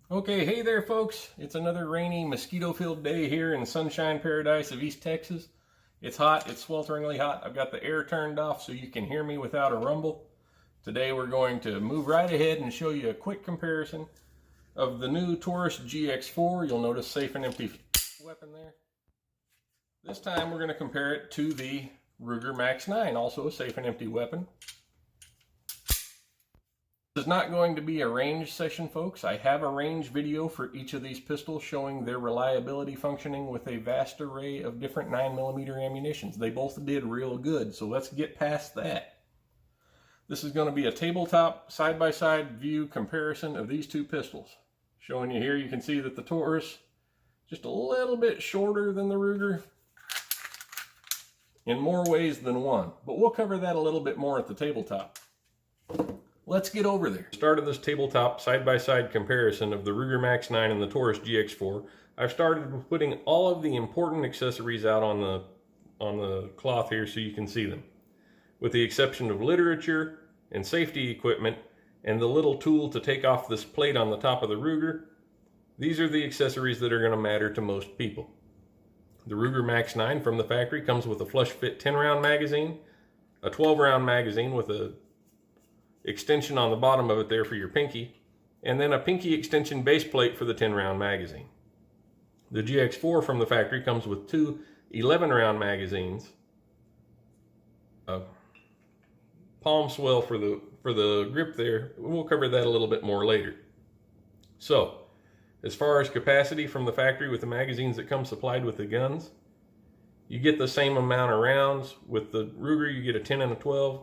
Okay, hey there folks. It's another rainy, mosquito-filled day here in sunshine paradise of East Texas. It's hot, it's swelteringly hot. I've got the air turned off so you can hear me without a rumble. Today we're going to move right ahead and show you a quick comparison of the new Taurus GX4. You'll notice safe and empty weapon there. This time we're going to compare it to the Ruger Max-9, also a safe and empty weapon. This is not going to be a range session, folks. I have a range video for each of these pistols showing their reliability functioning with a vast array of different 9mm ammunitions. They both did real good, so let's get past that. This is going to be a tabletop side-by-side view comparison of these two pistols. Showing you here, you can see that the Taurus just a little bit shorter than the Ruger in more ways than one, but we'll cover that a little bit more at the tabletop. Let's get over there. Started this tabletop side-by-side comparison of the Ruger Max-9 and the Taurus GX4. I've started with putting all of the important accessories out on the cloth here so you can see them. With the exception of literature and safety equipment and the little tool to take off this plate on the top of the Ruger, these are the accessories that are going to matter to most people. The Ruger Max-9 from the factory comes with a flush fit 10-round magazine, a 12-round magazine with a extension on the bottom of it there for your pinky, and then a pinky extension base plate for the 10-round magazine. The GX4 from the factory comes with two 11-round magazines, a palm swell for the grip there. We'll cover that a little bit more later. So, as far as capacity from the factory with the magazines that come supplied with the guns, you get the same amount of rounds. With the Ruger, you get a 10 and a 12.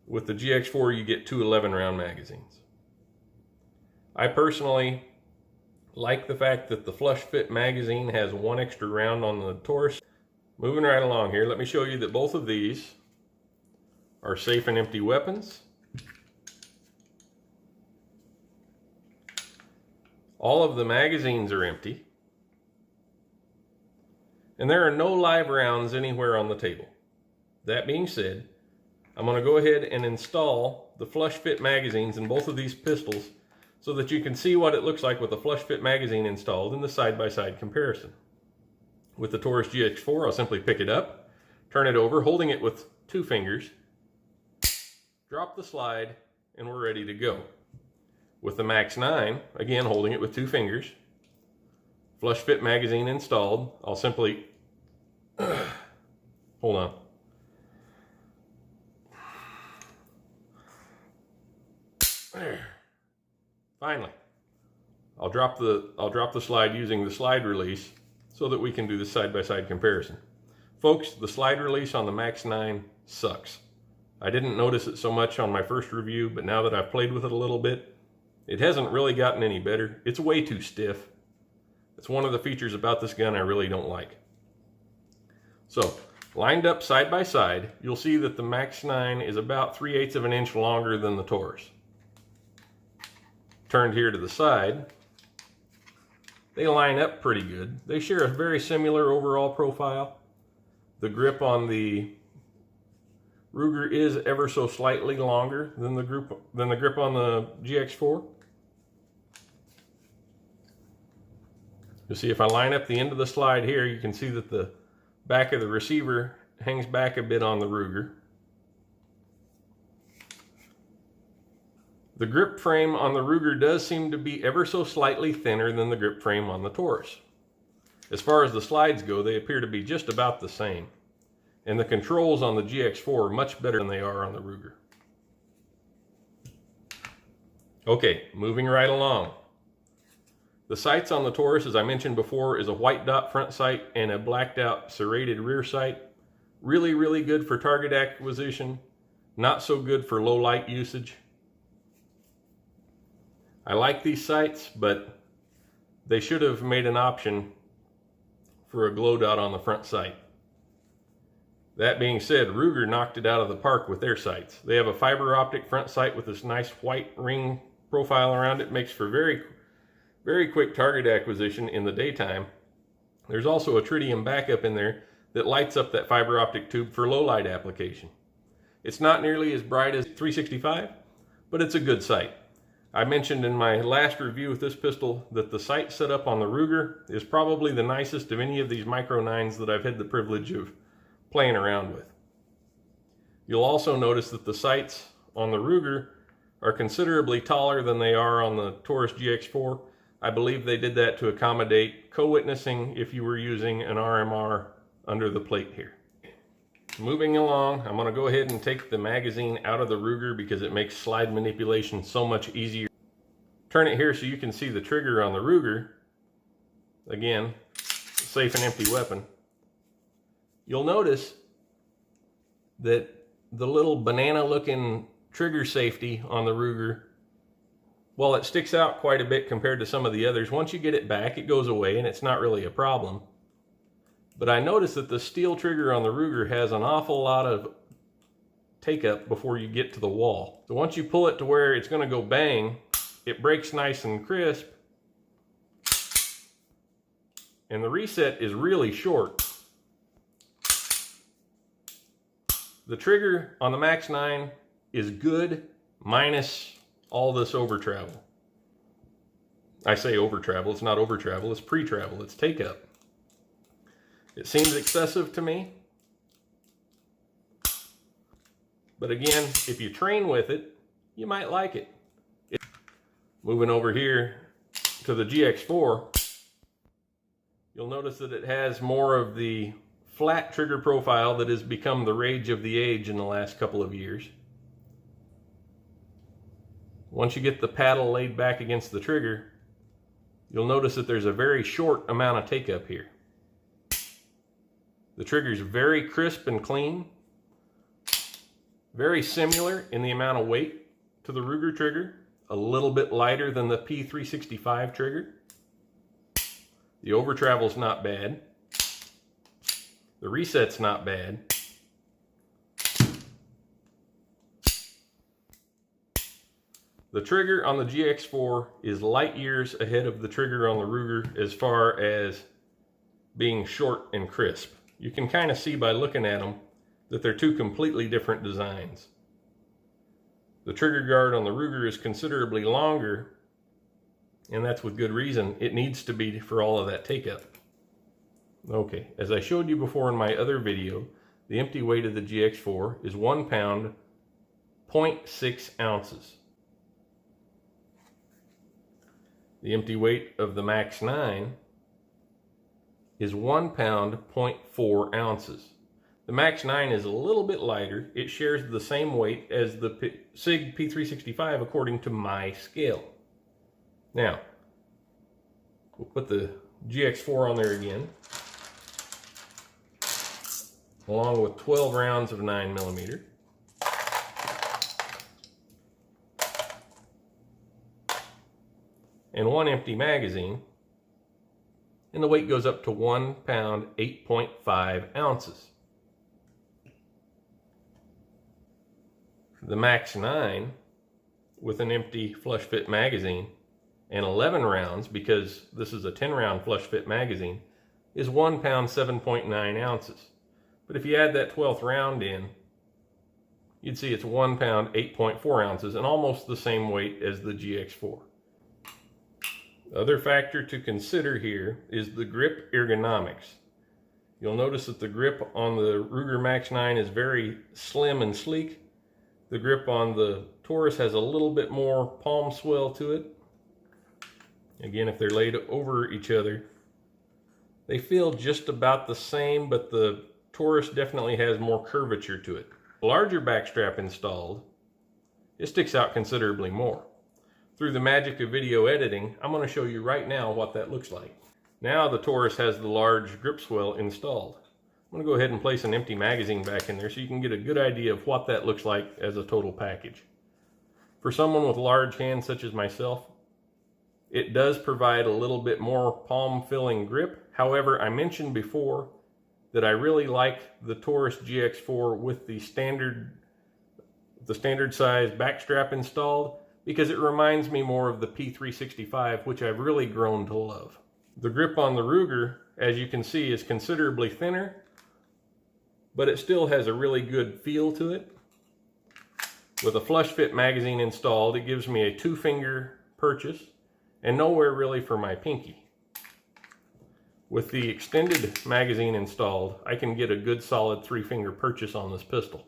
With the GX4, you get two 11-round magazines. I personally like the fact that the flush fit magazine has one extra round on the Taurus. Moving right along here, let me show you that both of these are safe and empty weapons. All of the magazines are empty. And there are no live rounds anywhere on the table. That being said, I'm going to go ahead and install the flush fit magazines in both of these pistols so that you can see what it looks like with a flush fit magazine installed in the side-by-side comparison. With the Taurus GX4, I'll simply pick it up, turn it over, holding it with two fingers, drop the slide, and we're ready to go. With the Max-9, again holding it with two fingers, flush fit magazine installed, I'll simply, hold on. There. Finally, I'll drop the slide using the slide release so that we can do the side-by-side comparison. Folks, the slide release on the Max-9 sucks. I didn't notice it so much on my first review, but now that I've played with it a little bit, it hasn't really gotten any better. It's way too stiff. It's one of the features about this gun I really don't like. So, lined up side by side, you'll see that the Max-9 is about 3/8 of an inch longer than the Taurus. Turned here to the side, they line up pretty good. They share a very similar overall profile. The grip on the Ruger is ever so slightly longer than the grip on the GX4. You'll see if I line up the end of the slide here, you can see that the back of the receiver hangs back a bit on the Ruger. The grip frame on the Ruger does seem to be ever so slightly thinner than the grip frame on the Taurus. As far as the slides go, they appear to be just about the same. And the controls on the GX4 are much better than they are on the Ruger. Okay, moving right along. The sights on the Taurus, as I mentioned before, is a white dot front sight and a blacked out serrated rear sight. Really, really good for target acquisition. Not so good for low light usage. I like these sights, but they should have made an option for a glow dot on the front sight. That being said, Ruger knocked it out of the park with their sights. They have a fiber optic front sight with this nice white ring profile around it. Makes for very, very quick target acquisition in the daytime. There's also a tritium backup in there that lights up that fiber optic tube for low light application. It's not nearly as bright as 365, but it's a good sight. I mentioned in my last review with this pistol that the sight setup on the Ruger is probably the nicest of any of these Micro 9s that I've had the privilege of playing around with. You'll also notice that the sights on the Ruger are considerably taller than they are on the Taurus GX4. I believe they did that to accommodate co-witnessing if you were using an RMR under the plate here. Moving along, I'm going to go ahead and take the magazine out of the Ruger because it makes slide manipulation so much easier. Turn it here so you can see the trigger on the Ruger. Again, safe and empty weapon. You'll notice that the little banana looking trigger safety on the Ruger, while it sticks out quite a bit compared to some of the others, once you get it back it goes away and it's not really a problem. But I noticed that the steel trigger on the Ruger has an awful lot of take up before you get to the wall. So once you pull it to where it's going to go bang, it breaks nice and crisp, and the reset is really short. The trigger on the Max-9 is good minus all this over travel. I say over travel, it's not over travel, it's pre-travel, it's take up. It seems excessive to me. But again, if you train with it, you might like it. Moving over here to the GX4, you'll notice that it has more of the flat trigger profile that has become the rage of the age in the last couple of years. Once you get the paddle laid back against the trigger, you'll notice that there's a very short amount of take up here. The trigger is very crisp and clean, very similar in the amount of weight to the Ruger trigger, a little bit lighter than the P365 trigger. The over travel's not bad. The reset's not bad. The trigger on the GX4 is light years ahead of the trigger on the Ruger as far as being short and crisp. You can kind of see by looking at them that they're two completely different designs. The trigger guard on the Ruger is considerably longer, and that's with good reason. It needs to be for all of that take up. Okay, as I showed you before in my other video, the empty weight of the GX4 is 1 pound, 0.6 ounces. The empty weight of the Max-9 is 1 pound, 0.4 ounces. The Max-9 is a little bit lighter. It shares the same weight as the SIG P365 according to my scale. Now, we'll put the GX4 on there again, along with 12 rounds of 9mm. And 1 empty magazine, and the weight goes up to 1 pound, 8.5 ounces. The Max-9 with an empty flush fit magazine and 11 rounds, because this is a 10 round flush fit magazine, is 1 pound, 7.9 ounces. But if you add that 12th round in, you'd see it's 1 pound, 8.4 ounces, and almost the same weight as the GX4. The other factor to consider here is the grip ergonomics. You'll notice that the grip on the Ruger Max-9 is very slim and sleek. The grip on the Taurus has a little bit more palm swell to it. Again, if they're laid over each other, they feel just about the same, but the Taurus definitely has more curvature to it. The larger backstrap installed, it sticks out considerably more. Through the magic of video editing, I'm going to show you right now what that looks like. Now the Taurus has the large grip swell installed. I'm going to go ahead and place an empty magazine back in there so you can get a good idea of what that looks like as a total package. For someone with large hands such as myself, it does provide a little bit more palm filling grip. However, I mentioned before that I really like the Taurus GX4 with the standard size backstrap installed, because it reminds me more of the P365, which I've really grown to love. The grip on the Ruger, as you can see, is considerably thinner, but it still has a really good feel to it. With a flush fit magazine installed, it gives me a 2-finger purchase and nowhere really for my pinky. With the extended magazine installed, I can get a good solid 3-finger purchase on this pistol.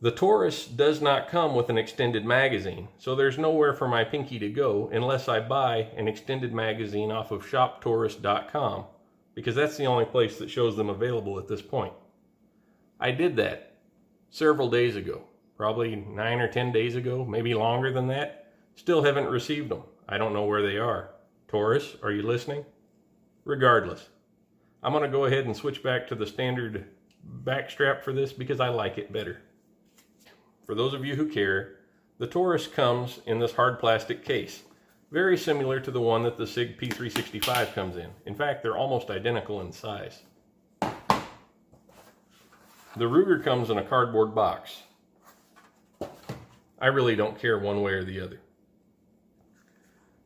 The Taurus does not come with an extended magazine, so there's nowhere for my pinky to go unless I buy an extended magazine off of shoptaurus.com, because that's the only place that shows them available at this point. I did that several days ago, probably 9 or 10 days ago, maybe longer than that. Still haven't received them. I don't know where they are. Taurus, are you listening? Regardless, I'm going to go ahead and switch back to the standard back strap for this because I like it better. For those of you who care, the Taurus comes in this hard plastic case, very similar to the one that the SIG P365 comes in. In fact, they're almost identical in size. The Ruger comes in a cardboard box. I really don't care one way or the other.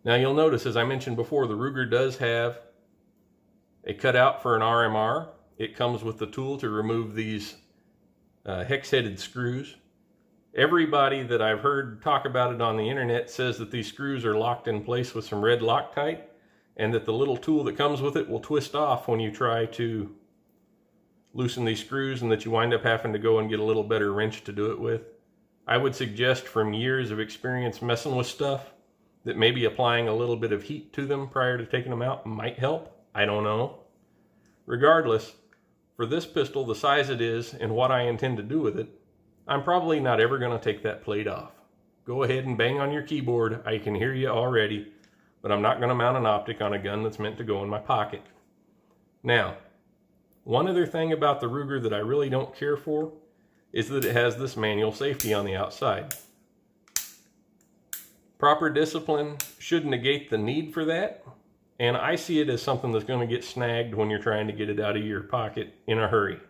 Now you'll notice, as I mentioned before, the Ruger does have a cutout for an RMR. It comes with the tool to remove these hex-headed screws. Everybody that I've heard talk about it on the internet says that these screws are locked in place with some red Loctite, and that the little tool that comes with it will twist off when you try to loosen these screws, and that you wind up having to go and get a little better wrench to do it with. I would suggest, from years of experience messing with stuff, that maybe applying a little bit of heat to them prior to taking them out might help. I don't know. Regardless, for this pistol, the size it is and what I intend to do with it, I'm probably not ever going to take that plate off. Go ahead and bang on your keyboard. I can hear you already, but I'm not going to mount an optic on a gun that's meant to go in my pocket. Now, one other thing about the Ruger that I really don't care for is that it has this manual safety on the outside. Proper discipline should negate the need for that, and I see it as something that's going to get snagged when you're trying to get it out of your pocket in a hurry.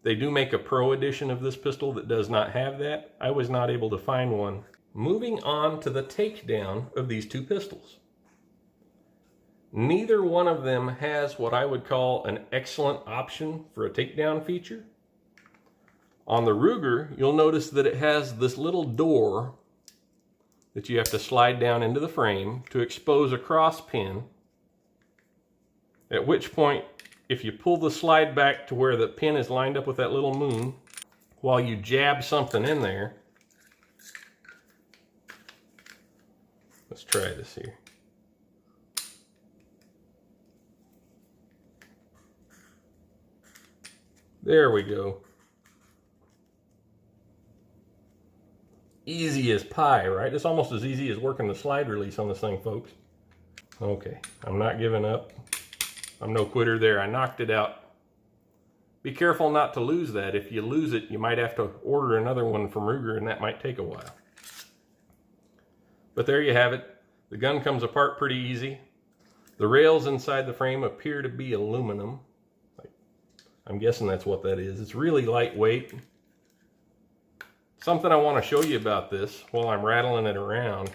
They do make a Pro edition of this pistol that does not have that. I was not able to find one. Moving on to the takedown of these two pistols. Neither one of them has what I would call an excellent option for a takedown feature. On the Ruger, you'll notice that it has this little door that you have to slide down into the frame to expose a cross pin, at which point, if you pull the slide back to where the pin is lined up with that little moon, while you jab something in there, let's try this here. There we go. Easy as pie, right? It's almost as easy as working the slide release on this thing, folks. Okay, I'm not giving up. I'm no quitter there. I knocked it out. Be careful not to lose that. If you lose it, you might have to order another one from Ruger, and that might take a while. But there you have it. The gun comes apart pretty easy. The rails inside the frame appear to be aluminum. I'm guessing that's what that is. It's really lightweight. Something I want to show you about this while I'm rattling it around.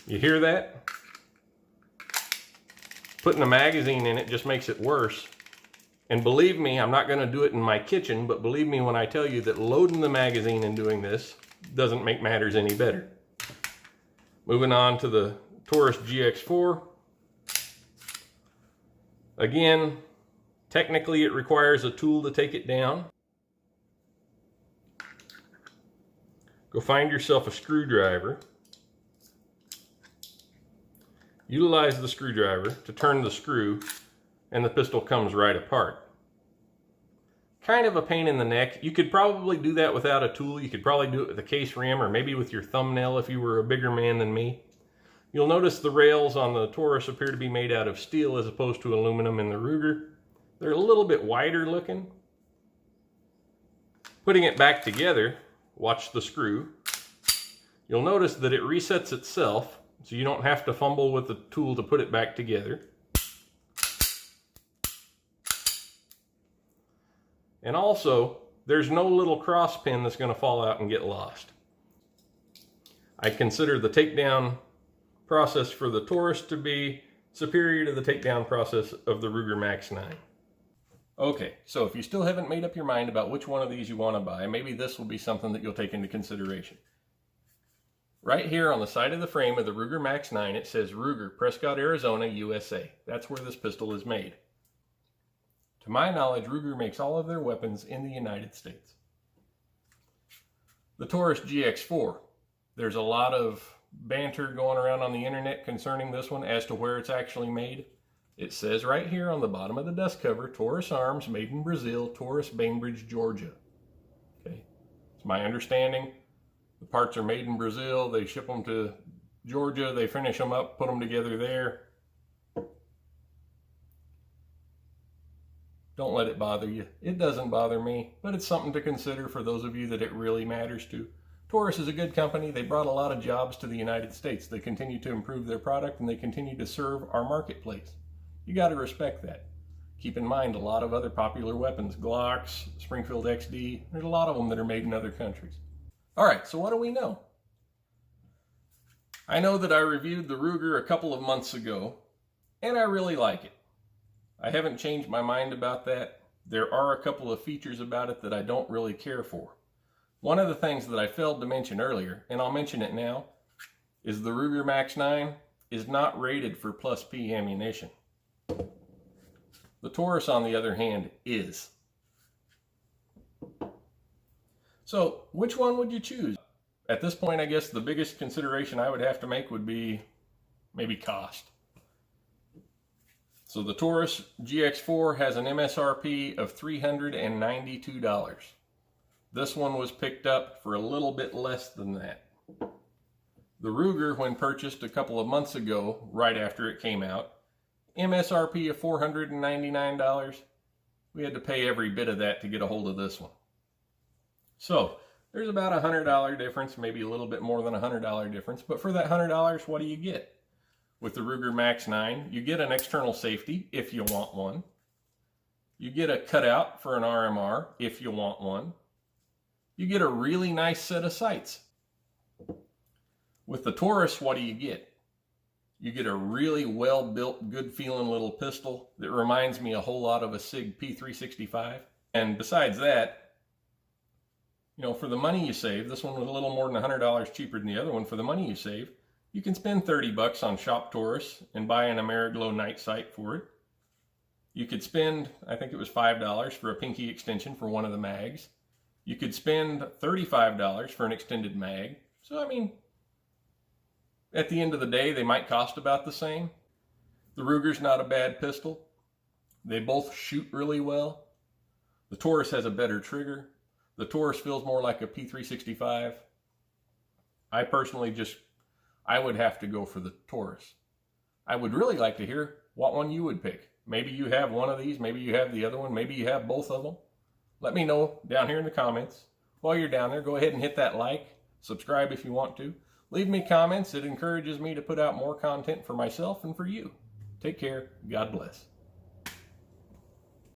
You hear that? Putting a magazine in it just makes it worse. And believe me, I'm not going to do it in my kitchen, but believe me when I tell you that loading the magazine and doing this doesn't make matters any better. Moving on to the Taurus GX4. Again, technically it requires a tool to take it down. Go find yourself a screwdriver. Utilize the screwdriver to turn the screw, and the pistol comes right apart. Kind of a pain in the neck. You could probably do that without a tool. You could probably do it with a case ram, or maybe with your thumbnail if you were a bigger man than me. You'll notice the rails on the Taurus appear to be made out of steel as opposed to aluminum in the Ruger. They're a little bit wider looking. Putting it back together, watch the screw. You'll notice that it resets itself, so you don't have to fumble with the tool to put it back together. And also, there's no little cross pin that's going to fall out and get lost. I consider the takedown process for the Taurus to be superior to the takedown process of the Ruger Max-9. Okay, so if you still haven't made up your mind about which one of these you want to buy, maybe this will be something that you'll take into consideration. Right here on the side of the frame of the Ruger Max-9, it says Ruger, Prescott, Arizona, USA. That's where this pistol is made. To my knowledge, Ruger makes all of their weapons in the United States. The Taurus GX4. There's a lot of banter going around on the internet concerning this one as to where it's actually made. It says right here on the bottom of the dust cover, Taurus Arms, made in Brazil, Taurus, Bainbridge, Georgia. Okay, it's my understanding. The parts are made in Brazil, they ship them to Georgia, they finish them up, put them together there. Don't let it bother you. It doesn't bother me, but it's something to consider for those of you that it really matters to. Taurus is a good company. They brought a lot of jobs to the United States. They continue to improve their product and they continue to serve our marketplace. You got to respect that. Keep in mind a lot of other popular weapons, Glocks, Springfield XD, there's a lot of them that are made in other countries. All right, so what do we know? I know that I reviewed the Ruger a couple of months ago, and I really like it. I haven't changed my mind about that. There are a couple of features about it that I don't really care for. One of the things that I failed to mention earlier, and I'll mention it now, is the Ruger Max-9 is not rated for plus P ammunition. The Taurus, on the other hand, is. So, which one would you choose? At this point, I guess the biggest consideration I would have to make would be maybe cost. So the Taurus GX4 has an MSRP of $392. This one was picked up for a little bit less than that. The Ruger, when purchased a couple of months ago, right after it came out, MSRP of $499. We had to pay every bit of that to get a hold of this one. So there's about a $100 difference, maybe a little bit more than a $100 difference, but for that $100, what do you get? With the Ruger Max-9, you get an external safety if you want one. You get a cutout for an RMR if you want one. You get a really nice set of sights. With the Taurus, what do you get? You get a really well-built, good-feeling little pistol that reminds me a whole lot of a SIG P365. And besides that, you know, for the money you save, this one was a little more than $100 cheaper than the other one. For the money you save, you can spend 30 bucks on Shop Taurus and buy an Ameriglow night sight for it. You could spend, I think it was $5 for a pinky extension for one of the mags. You could spend $35 for an extended mag. So, I mean, at the end of the day, they might cost about the same. The Ruger's not a bad pistol. They both shoot really well. The Taurus has a better trigger. The Taurus feels more like a P365. I personally I would have to go for the Taurus. I would really like to hear what one you would pick. Maybe you have one of these, maybe you have the other one, maybe you have both of them. Let me know down here in the comments. While you're down there, go ahead and hit that like, subscribe if you want to. Leave me comments. It encourages me to put out more content for myself and for you. Take care. God bless.